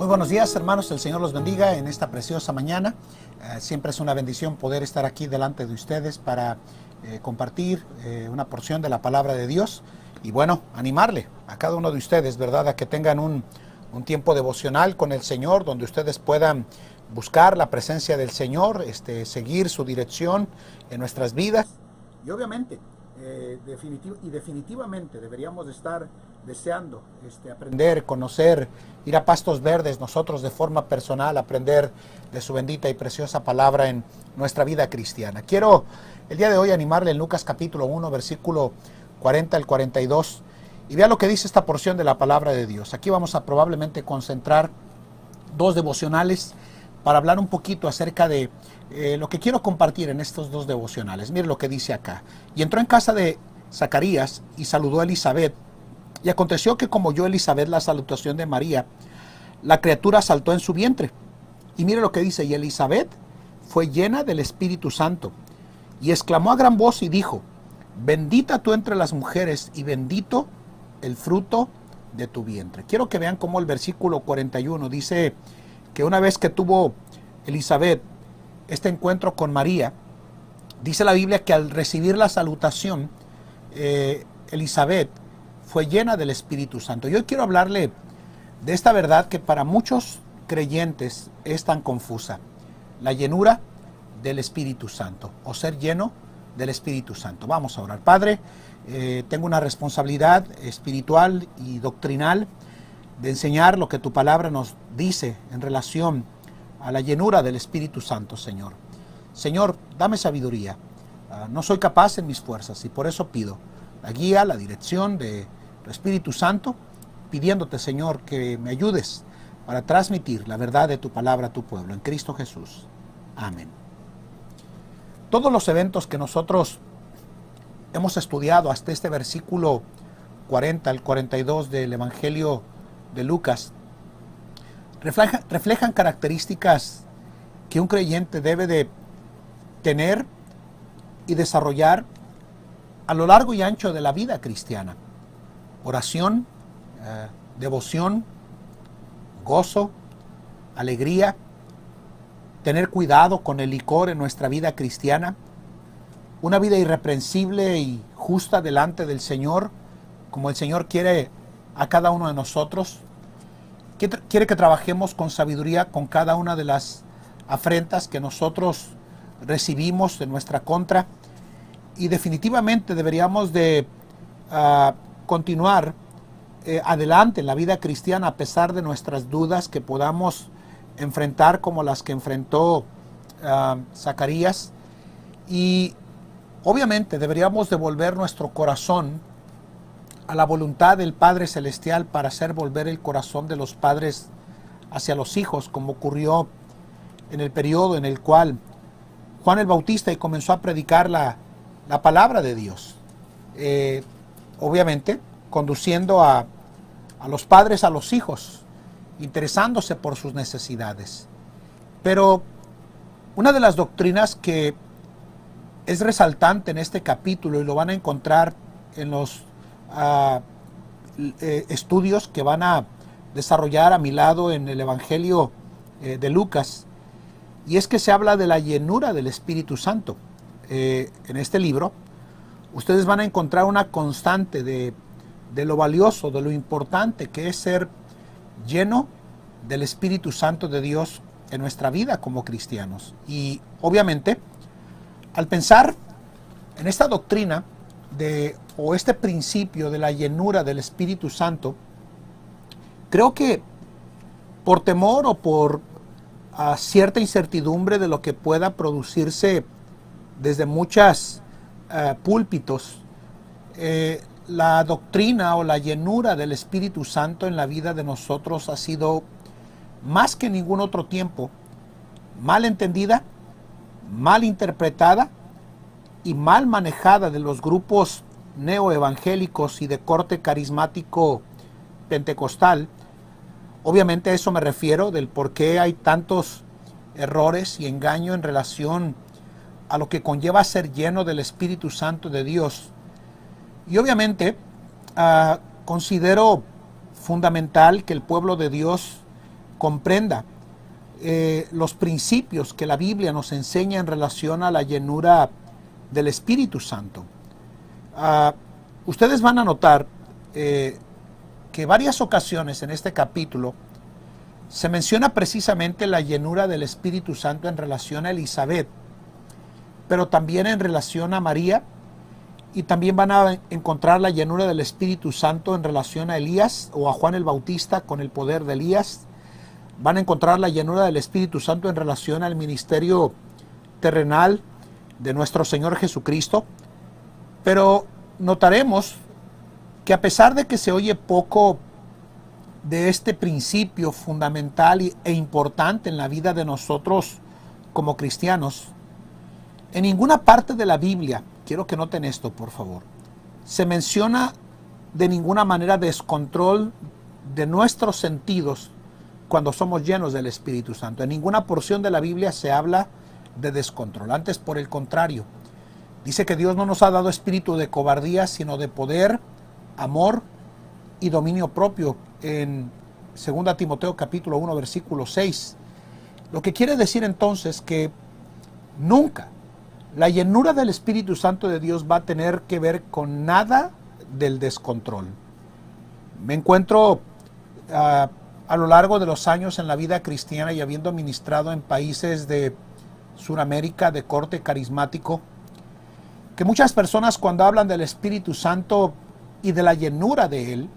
Muy buenos días, hermanos, el Señor los bendiga en esta preciosa mañana. Siempre es una bendición poder estar aquí delante de ustedes para compartir una porción de la palabra de Dios y bueno, animarle a cada uno de ustedes, ¿verdad?, a que tengan un tiempo devocional con el Señor, donde ustedes puedan buscar la presencia del Señor, seguir su dirección en nuestras vidas. Y obviamente, definitivamente deberíamos de estar deseando aprender, conocer, ir a pastos verdes nosotros de forma personal, aprender de su bendita y preciosa palabra en nuestra vida cristiana. Quiero el día de hoy animarle en Lucas capítulo 1, versículo 40 al 42, y vea lo que dice esta porción de la palabra de Dios. Aquí vamos a probablemente concentrar dos devocionales para hablar un poquito acerca de lo que quiero compartir en estos dos devocionales. Mire lo que dice acá. Y entró en casa de Zacarías y saludó a Elizabeth. Y aconteció que como oyó Elizabeth la salutación de María, la criatura saltó en su vientre. Y mire lo que dice, y Elizabeth fue llena del Espíritu Santo, y exclamó a gran voz y dijo: bendita tú entre las mujeres, y bendito el fruto de tu vientre. Quiero que vean cómo el versículo 41 dice que una vez que tuvo Elizabeth este encuentro con María, dice la Biblia que al recibir la salutación, Elizabeth fue llena del Espíritu Santo. Yo quiero hablarle de esta verdad que para muchos creyentes es tan confusa: la llenura del Espíritu Santo, o ser lleno del Espíritu Santo. Vamos a orar. Padre, tengo una responsabilidad espiritual y doctrinal de enseñar lo que tu palabra nos dice en relación a la llenura del Espíritu Santo, Señor. Señor, dame sabiduría. No soy capaz en mis fuerzas y por eso pido la guía, la dirección de tu Espíritu Santo, pidiéndote, Señor, que me ayudes para transmitir la verdad de tu palabra a tu pueblo. En Cristo Jesús. Amén. Todos los eventos que nosotros hemos estudiado hasta este versículo 40 al 42 del Evangelio de Lucas reflejan características que un creyente debe de tener y desarrollar a lo largo y ancho de la vida cristiana: oración, devoción, gozo, alegría, tener cuidado con el licor en nuestra vida cristiana, una vida irreprensible y justa delante del Señor, como el Señor quiere a cada uno de nosotros. Quiere que trabajemos con sabiduría con cada una de las afrentas que nosotros recibimos en nuestra contra, y definitivamente deberíamos de continuar adelante en la vida cristiana a pesar de nuestras dudas que podamos enfrentar, como las que enfrentó Zacarías. Y obviamente deberíamos devolver nuestro corazón a la voluntad del Padre Celestial para hacer volver el corazón de los padres hacia los hijos, como ocurrió en el periodo en el cual Juan el Bautista comenzó a predicar la palabra de Dios. Obviamente conduciendo a los padres a los hijos, interesándose por sus necesidades. Pero una de las doctrinas que es resaltante en este capítulo, y lo van a encontrar en los estudios que van a desarrollar a mi lado en el Evangelio de Lucas, y es que se habla de la llenura del Espíritu Santo. En este libro ustedes van a encontrar una constante de lo valioso, de lo importante que es ser lleno del Espíritu Santo de Dios en nuestra vida como cristianos. Y obviamente, al pensar en esta doctrina o este principio de la llenura del Espíritu Santo, creo que por temor o por cierta incertidumbre de lo que pueda producirse desde muchos púlpitos, la doctrina o la llenura del Espíritu Santo en la vida de nosotros ha sido, más que en ningún otro tiempo, mal entendida, mal interpretada y mal manejada de los grupos neoevangélicos y de corte carismático pentecostal. Obviamente a eso me refiero, del por qué hay tantos errores y engaño en relación a lo que conlleva ser lleno del Espíritu Santo de Dios. Y obviamente considero fundamental que el pueblo de Dios comprenda los principios que la Biblia nos enseña en relación a la llenura del Espíritu Santo. Ustedes van a notar que varias ocasiones en este capítulo se menciona precisamente la llenura del Espíritu Santo en relación a Elizabeth, pero también en relación a María, y también van a encontrar la llenura del Espíritu Santo en relación a Elías o a Juan el Bautista con el poder de Elías. Van a encontrar la llenura del Espíritu Santo en relación al ministerio terrenal de nuestro Señor Jesucristo. Pero notaremos que a pesar de que se oye poco de este principio fundamental e importante en la vida de nosotros como cristianos, en ninguna parte de la Biblia, quiero que noten esto por favor, se menciona de ninguna manera descontrol de nuestros sentidos cuando somos llenos del Espíritu Santo. En ninguna porción de la Biblia se habla de descontrol. Antes, por el contrario, dice que Dios no nos ha dado espíritu de cobardía, sino de poder, amor y dominio propio, en 2 Timoteo capítulo 1, versículo 6. Lo que quiere decir entonces que nunca la llenura del Espíritu Santo de Dios va a tener que ver con nada del descontrol. Me encuentro a lo largo de los años en la vida cristiana y habiendo ministrado en países de Sudamérica de corte carismático, que muchas personas cuando hablan del Espíritu Santo y de la llenura de Él,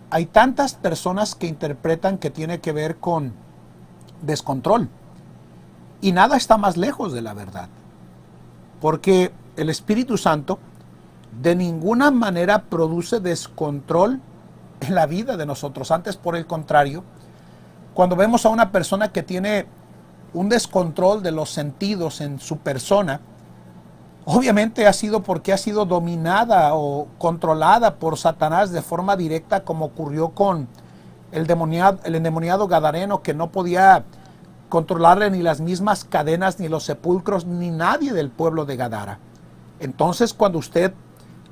hay tantas personas que interpretan que tiene que ver con descontrol. Y nada está más lejos de la verdad. Porque el Espíritu Santo de ninguna manera produce descontrol en la vida de nosotros. Antes, por el contrario, cuando vemos a una persona que tiene un descontrol de los sentidos en su persona, obviamente ha sido porque ha sido dominada o controlada por Satanás de forma directa, como ocurrió con el endemoniado gadareno, que no podía controlarle ni las mismas cadenas, ni los sepulcros, ni nadie del pueblo de Gadara. Entonces, cuando usted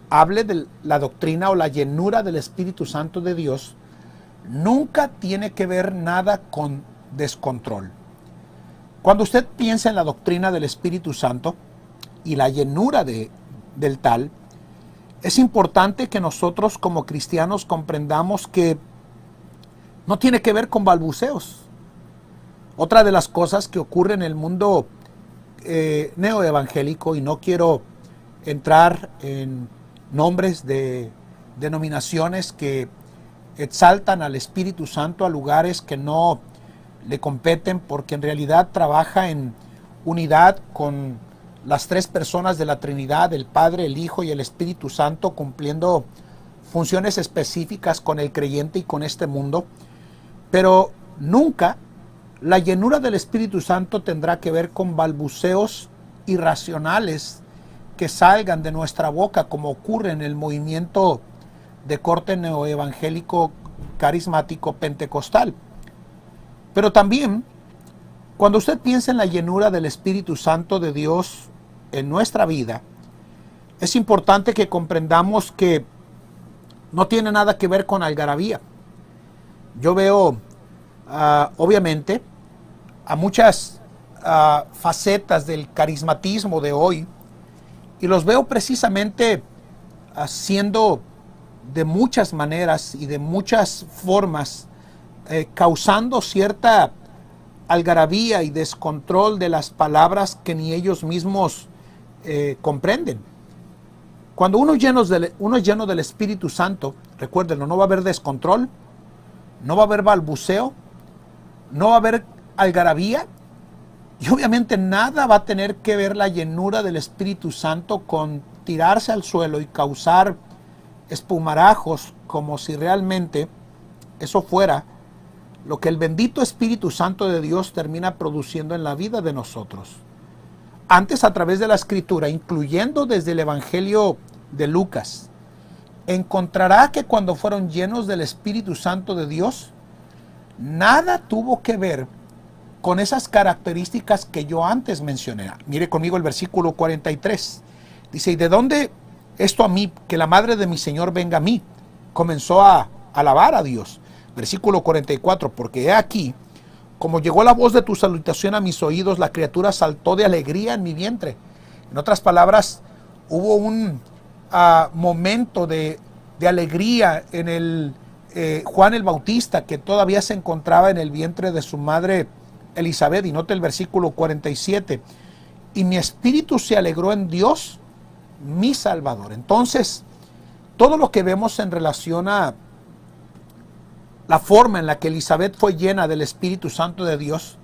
hable de la doctrina o la llenura del Espíritu Santo de Dios, nunca tiene que ver nada con descontrol. Cuando usted piensa en la doctrina del Espíritu Santo y la llenura del tal, es importante que nosotros como cristianos comprendamos que no tiene que ver con balbuceos. Otra de las cosas que ocurre en el mundo neoevangélico, y no quiero entrar en nombres de denominaciones que exaltan al Espíritu Santo a lugares que no le competen, porque en realidad trabaja en unidad con las tres personas de la Trinidad, el Padre, el Hijo y el Espíritu Santo, cumpliendo funciones específicas con el creyente y con este mundo. Pero nunca la llenura del Espíritu Santo tendrá que ver con balbuceos irracionales que salgan de nuestra boca, como ocurre en el movimiento de corte neoevangélico carismático pentecostal. Pero también, cuando usted piensa en la llenura del Espíritu Santo de Dios en nuestra vida, es importante que comprendamos que no tiene nada que ver con algarabía. Yo veo, obviamente, a muchas facetas del carismatismo de hoy, y los veo precisamente haciendo de muchas maneras y de muchas formas, causando cierta algarabía y descontrol de las palabras que ni ellos mismos comprenden. Cuando uno es lleno del Espíritu Santo, recuérdenlo, no va a haber descontrol, no va a haber balbuceo, no va a haber algarabía, y obviamente nada va a tener que ver la llenura del Espíritu Santo con tirarse al suelo y causar espumarajos, como si realmente eso fuera lo que el bendito Espíritu Santo de Dios termina produciendo en la vida de nosotros. Antes, a través de la Escritura, incluyendo desde el Evangelio de Lucas, encontrará que cuando fueron llenos del Espíritu Santo de Dios, nada tuvo que ver con esas características que yo antes mencioné. Mire conmigo el versículo 43. Dice, ¿y de dónde esto a mí, que la madre de mi Señor venga a mí? Comenzó a alabar a Dios. Versículo 44, porque he aquí, como llegó la voz de tu salutación a mis oídos, la criatura saltó de alegría en mi vientre. En otras palabras, hubo un momento de alegría en el Juan el Bautista, que todavía se encontraba en el vientre de su madre Elizabeth. Y note el versículo 47, y mi espíritu se alegró en Dios, mi Salvador. Entonces, todo lo que vemos en relación a la forma en la que Elizabeth fue llena del Espíritu Santo de Dios,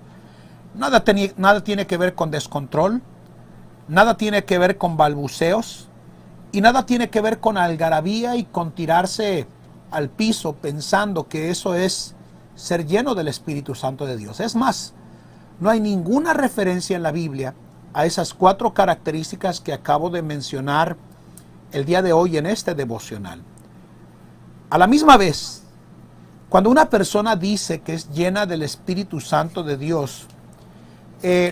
nada tiene que ver con descontrol, nada tiene que ver con balbuceos, y nada tiene que ver con algarabía y con tirarse al piso pensando que eso es ser lleno del Espíritu Santo de Dios. Es más, no hay ninguna referencia en la Biblia a esas 4 características que acabo de mencionar el día de hoy en este devocional. A la misma vez, cuando una persona dice que es llena del Espíritu Santo de Dios,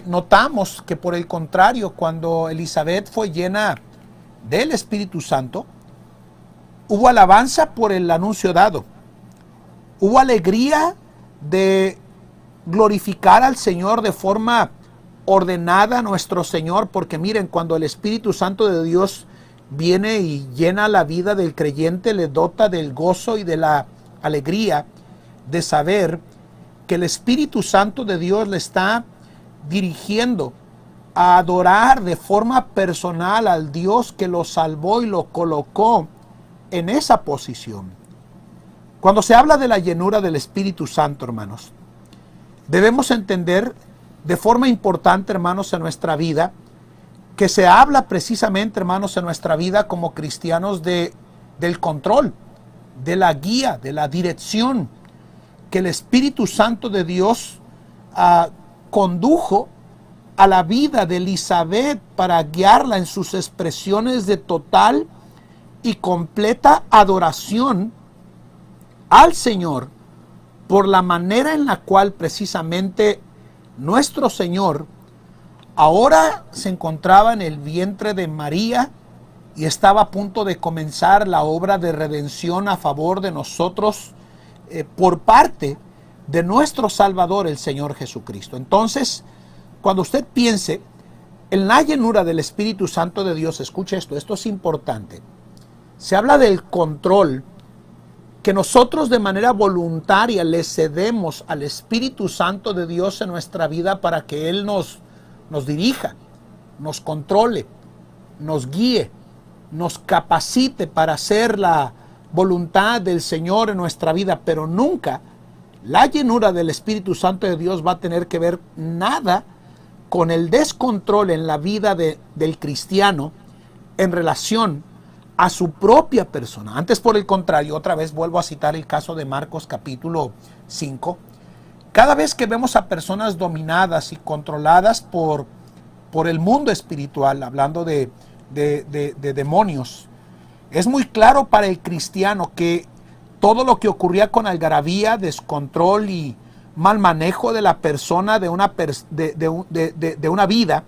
notamos que por el contrario, cuando Elizabeth fue llena del Espíritu Santo, hubo alabanza por el anuncio dado, hubo alegría de glorificar al Señor de forma ordenada a nuestro Señor, porque miren, cuando el Espíritu Santo de Dios viene y llena la vida del creyente, le dota del gozo y de la alegría de saber que el Espíritu Santo de Dios le está dirigiendo a adorar de forma personal al Dios que lo salvó y lo colocó en esa posición. Cuando se habla de la llenura del Espíritu Santo, hermanos, debemos entender de forma importante, hermanos, en nuestra vida, que se habla precisamente, hermanos, en nuestra vida como cristianos del control, de la guía, de la dirección que el Espíritu Santo de Dios condujo a la vida de Elizabeth para guiarla en sus expresiones de total y completa adoración al Señor, por la manera en la cual precisamente nuestro Señor ahora se encontraba en el vientre de María y estaba a punto de comenzar la obra de redención a favor de nosotros por parte de nuestro Salvador, el Señor Jesucristo. Entonces, cuando usted piense en la llenura del Espíritu Santo de Dios, escuche esto es importante. Se habla del control que nosotros de manera voluntaria le cedemos al Espíritu Santo de Dios en nuestra vida para que Él nos dirija, nos controle, nos guíe, nos capacite para hacer la voluntad del Señor en nuestra vida, pero nunca la llenura del Espíritu Santo de Dios va a tener que ver nada con el descontrol en la vida del cristiano en relación a su propia persona. Antes, por el contrario, otra vez vuelvo a citar el caso de Marcos capítulo 5. Cada vez que vemos a personas dominadas y controladas por el mundo espiritual, hablando de demonios, es muy claro para el cristiano que todo lo que ocurría con algarabía, descontrol y mal manejo de la persona, de una vida,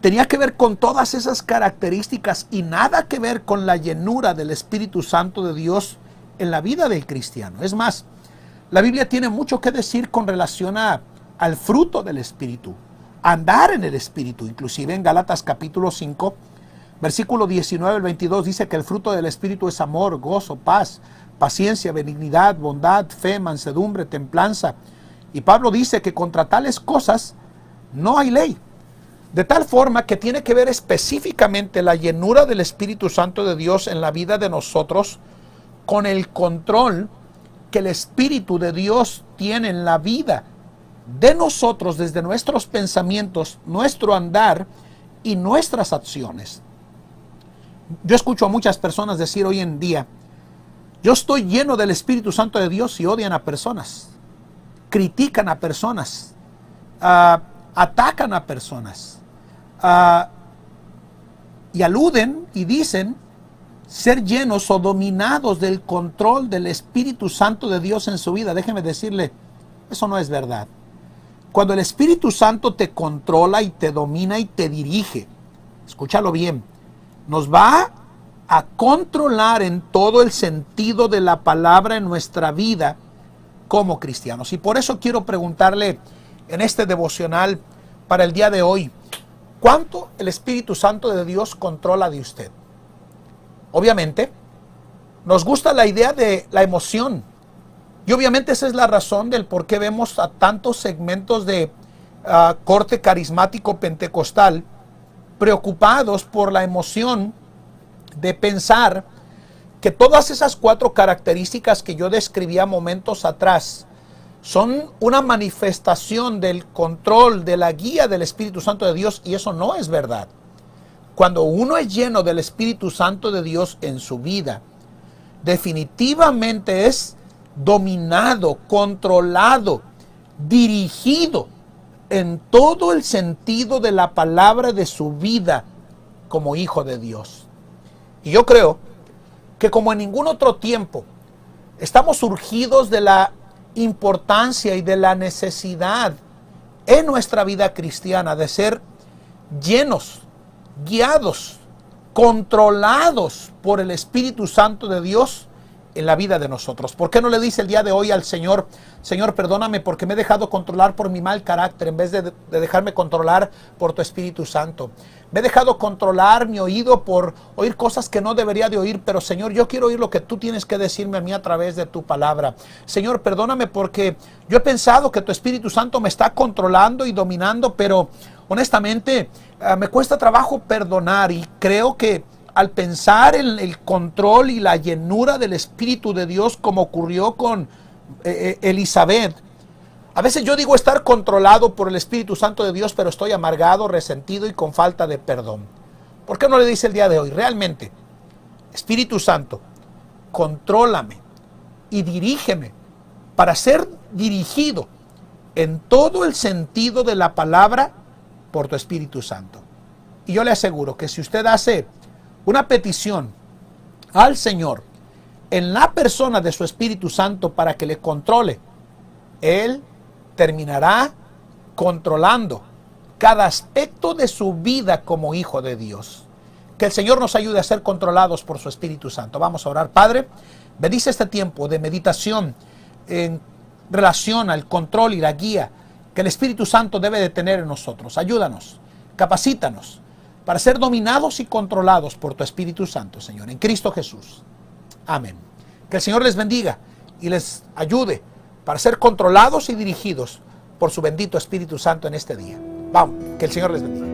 tenía que ver con todas esas características y nada que ver con la llenura del Espíritu Santo de Dios en la vida del cristiano. Es más, la Biblia tiene mucho que decir con relación al fruto del Espíritu, andar en el Espíritu. Inclusive en Gálatas capítulo 5, versículo 19 al 22 dice que el fruto del Espíritu es amor, gozo, paz, paciencia, benignidad, bondad, fe, mansedumbre, templanza. Y Pablo dice que contra tales cosas no hay ley. De tal forma que tiene que ver específicamente la llenura del Espíritu Santo de Dios en la vida de nosotros con el control que el Espíritu de Dios tiene en la vida de nosotros desde nuestros pensamientos, nuestro andar y nuestras acciones. Yo escucho a muchas personas decir hoy en día, yo estoy lleno del Espíritu Santo de Dios, y odian a personas, critican a personas, atacan a personas, y aluden y dicen ser llenos o dominados del control del Espíritu Santo de Dios en su vida. Déjeme decirle, eso no es verdad. Cuando el Espíritu Santo te controla y te domina y te dirige, escúchalo bien, nos va a controlar en todo el sentido de la palabra en nuestra vida como cristianos. Y por eso quiero preguntarle en este devocional para el día de hoy, ¿cuánto el Espíritu Santo de Dios controla de usted? Obviamente, nos gusta la idea de la emoción. Y obviamente esa es la razón del por qué vemos a tantos segmentos de corte carismático pentecostal preocupados por la emoción de pensar que todas esas 4 características que yo describía momentos atrás son una manifestación del control, de la guía del Espíritu Santo de Dios, y eso no es verdad. Cuando uno es lleno del Espíritu Santo de Dios en su vida, definitivamente es dominado, controlado, dirigido en todo el sentido de la palabra de su vida como hijo de Dios. Y yo creo que como en ningún otro tiempo, estamos surgidos de la importancia y de la necesidad en nuestra vida cristiana de ser llenos, guiados, controlados por el Espíritu Santo de Dios en la vida de nosotros. ¿Por qué no le dice el día de hoy al Señor: Señor, perdóname porque me he dejado controlar por mi mal carácter en vez de dejarme controlar por tu Espíritu Santo? Me he dejado controlar mi oído por oír cosas que no debería de oír, pero Señor, yo quiero oír lo que tú tienes que decirme a mí a través de tu palabra. Señor, perdóname porque yo he pensado que tu Espíritu Santo me está controlando y dominando, pero honestamente me cuesta trabajo perdonar, y creo que al pensar en el control y la llenura del Espíritu de Dios, como ocurrió con Elizabeth, a veces yo digo estar controlado por el Espíritu Santo de Dios, pero estoy amargado, resentido y con falta de perdón. ¿Por qué no le dice el día de hoy? Realmente, Espíritu Santo, contrólame y dirígeme para ser dirigido en todo el sentido de la palabra por tu Espíritu Santo. Y yo le aseguro que si usted hace una petición al Señor en la persona de su Espíritu Santo para que le controle, Él terminará controlando cada aspecto de su vida como hijo de Dios. Que el Señor nos ayude a ser controlados por su Espíritu Santo. Vamos a orar. Padre, bendice este tiempo de meditación en relación al control y la guía que el Espíritu Santo debe de tener en nosotros. Ayúdanos, capacítanos para ser dominados y controlados por tu Espíritu Santo, Señor, en Cristo Jesús. Amén. Que el Señor les bendiga y les ayude para ser controlados y dirigidos por su bendito Espíritu Santo en este día. Vamos, que el Señor les bendiga.